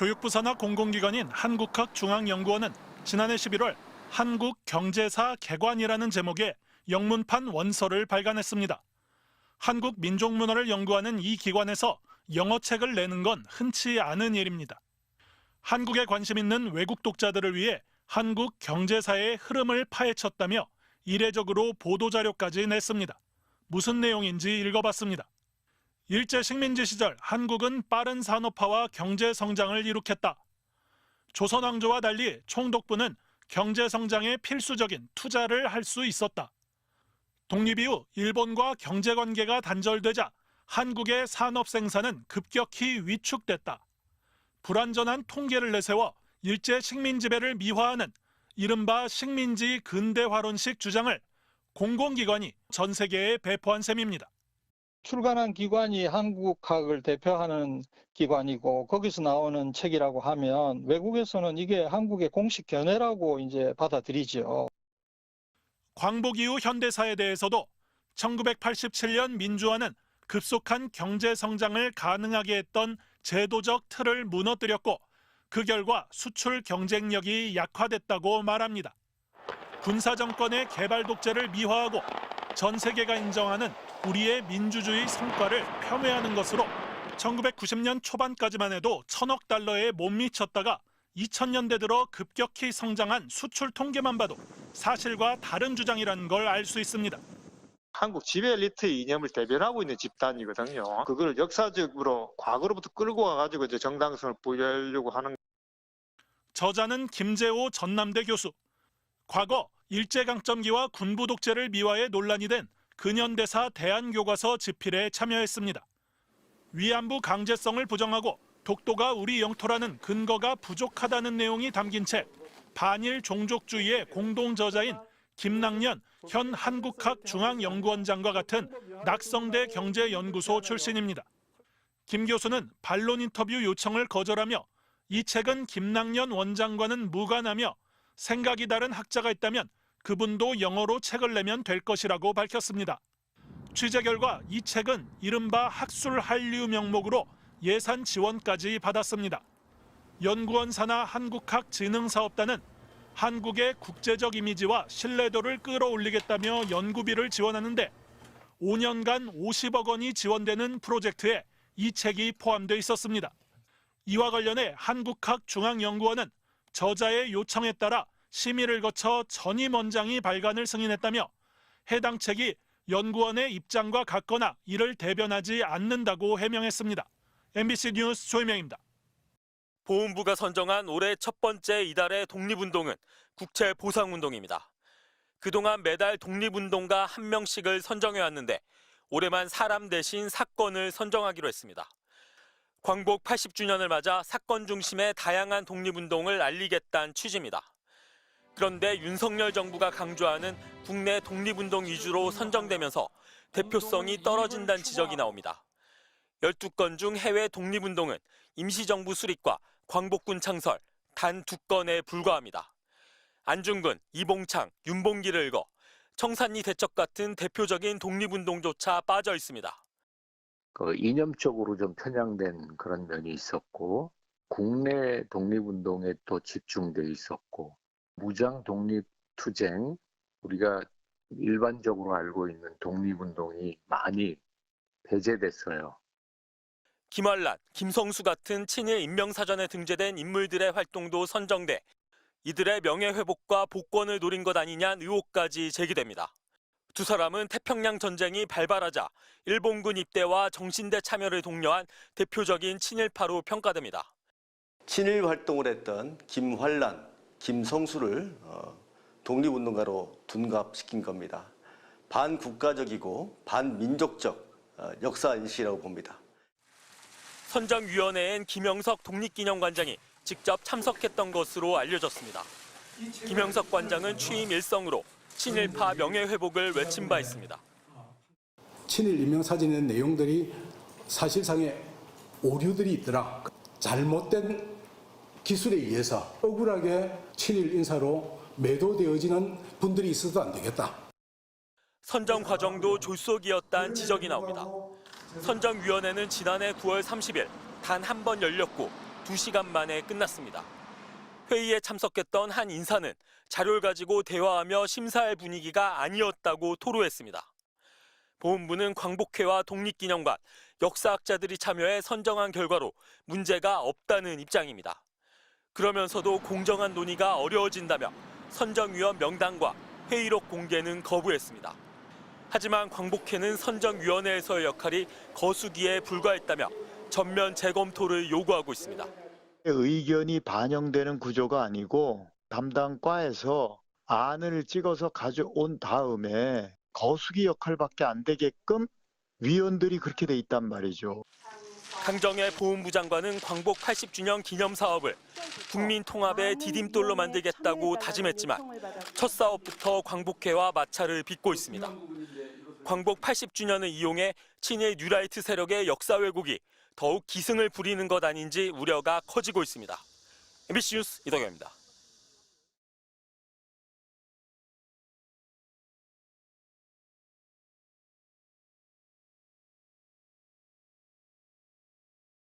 교육부 산하 공공기관인 한국학중앙연구원은 지난해 11월 한국경제사 개관이라는 제목의 영문판 원서를 발간했습니다. 한국 민족문화를 연구하는 이 기관에서 영어책을 내는 건 흔치 않은 일입니다. 한국에 관심 있는 외국 독자들을 위해 한국 경제사의 흐름을 파헤쳤다며 이례적으로 보도자료까지 냈습니다. 무슨 내용인지 읽어봤습니다. 일제 식민지 시절 한국은 빠른 산업화와 경제 성장을 이룩했다. 조선 왕조와 달리 총독부는 경제 성장에 필수적인 투자를 할 수 있었다. 독립 이후 일본과 경제 관계가 단절되자 한국의 산업 생산은 급격히 위축됐다. 불완전한 통계를 내세워 일제 식민 지배를 미화하는 이른바 식민지 근대화론식 주장을 공공기관이 전 세계에 배포한 셈입니다. 출간한 기관이 한국학을 대표하는 기관이고 거기서 나오는 책이라고 하면 외국에서는 이게 한국의 공식 견해라고 이제 받아들이죠. 광복 이후 현대사에 대해서도 1987년 민주화는 급속한 경제 성장을 가능하게 했던 제도적 틀을 무너뜨렸고 그 결과 수출 경쟁력이 약화됐다고 말합니다. 군사 정권의 개발 독재를 미화하고 전 세계가 인정하는 우리의 민주주의 성과를 폄훼하는 것으로 1990년 초반까지만 해도 1,000억 달러에 못 미쳤다가 2000년대 들어 급격히 성장한 수출 통계만 봐도 사실과 다른 주장이라는 걸 알 수 있습니다. 한국 지배 엘리트의 이념을 대변하고 있는 집단이거든요. 그걸 역사적으로 과거로부터 끌고 와가지고 이제 정당성을 부여하려고 하는. 저자는 김재호 전남대 교수. 과거 일제강점기와 군부 독재를 미화해 논란이 된 근현대사 대한교과서 집필에 참여했습니다. 위안부 강제성을 부정하고 독도가 우리 영토라는 근거가 부족하다는 내용이 담긴 책 반일 종족주의의 공동저자인 김낙년 현 한국학중앙연구원장과 같은 낙성대 경제연구소 출신입니다. 김 교수는 반론 인터뷰 요청을 거절하며 이 책은 김낙년 원장과는 무관하며 생각이 다른 학자가 있다면 그분도 영어로 책을 내면 될 것이라고 밝혔습니다. 취재 결과 이 책은 이른바 학술 한류 명목으로 예산 지원까지 받았습니다. 연구원 산하 한국학진흥사업단은 한국의 국제적 이미지와 신뢰도를 끌어올리겠다며 연구비를 지원하는데 5년간 50억 원이 지원되는 프로젝트에 이 책이 포함돼 있었습니다. 이와 관련해 한국학중앙연구원은 저자의 요청에 따라 심의를 거쳐 전임 원장이 발간을 승인했다며 해당 책이 연구원의 입장과 같거나 이를 대변하지 않는다고 해명했습니다. MBC 뉴스 조희명입니다. 보훈부가 선정한 올해 첫 번째 이달의 독립운동은 국채보상운동입니다. 그동안 매달 독립운동가 1명씩을 선정해왔는데 올해만 사람 대신 사건을 선정하기로 했습니다. 광복 80주년을 맞아 사건 중심의 다양한 독립운동을 알리겠다는 취지입니다. 그런데 윤석열 정부가 강조하는 국내 독립운동 위주로 선정되면서 대표성이 떨어진다는 지적이 나옵니다. 12건 중 해외 독립운동은 임시정부 수립과 광복군 창설 단 2건에 불과합니다. 안중근, 이봉창, 윤봉기를 일궈 청산리 대첩 같은 대표적인 독립운동조차 빠져 있습니다. 이념적으로 좀 편향된 그런 면이 있었고 국내 독립운동에 또 집중돼 있었고 무장 독립투쟁, 우리가 일반적으로 알고 있는 독립운동이 많이 배제됐어요. 김환란, 김성수 같은 친일 인명사전에 등재된 인물들의 활동도 선정돼 이들의 명예회복과 복권을 노린 것 아니냐는 의혹까지 제기됩니다. 두 사람은 태평양 전쟁이 발발하자 일본군 입대와 정신대 참여를 독려한 대표적인 친일파로 평가됩니다. 친일 활동을 했던 김환란, 김성수를 독립운동가로 둔갑시킨 겁니다. 반국가적이고 반민족적 역사인식이라고 봅니다. 선정위원회엔 김영석 독립기념관장이 직접 참석했던 것으로 알려졌습니다. 김영석 관장은 취임 일성으로 친일파 명예회복을 외친 바 있습니다. 친일 인명사진의 내용들이 사실상의 오류들이 있더라. 잘못된 기술에 의해서 억울하게 친일 인사로 매도되어지는 분들이 있어도 안 되겠다. 선정 과정도 졸속이었다는 지적이 나옵니다. 선정위원회는 지난해 9월 30일 단 한 번 열렸고 2시간 만에 끝났습니다. 회의에 참석했던 한 인사는 자료를 가지고 대화하며 심사할 분위기가 아니었다고 토로했습니다. 보훈부는 광복회와 독립기념관, 역사학자들이 참여해 선정한 결과로 문제가 없다는 입장입니다. 그러면서도 공정한 논의가 어려워진다며 선정위원 명단과 회의록 공개는 거부했습니다. 하지만 광복회는 선정위원회에서의 역할이 거수기에 불과했다며 전면 재검토를 요구하고 있습니다. 의견이 반영되는 구조가 아니고 담당 과에서 안을 찍어서 가져온 다음에 거수기 역할밖에 안 되게끔 위원들이 그렇게 돼 있단 말이죠. 강정혜 보훈부 장관은 광복 80주년 기념 사업을 국민 통합의 디딤돌로 만들겠다고 다짐했지만 첫 사업부터 광복회와 마찰을 빚고 있습니다. 광복 80주년을 이용해 친일 뉴라이트 세력의 역사 왜곡이 더욱 기승을 부리는 것 아닌지 우려가 커지고 있습니다. MBC 뉴스 이덕영입니다.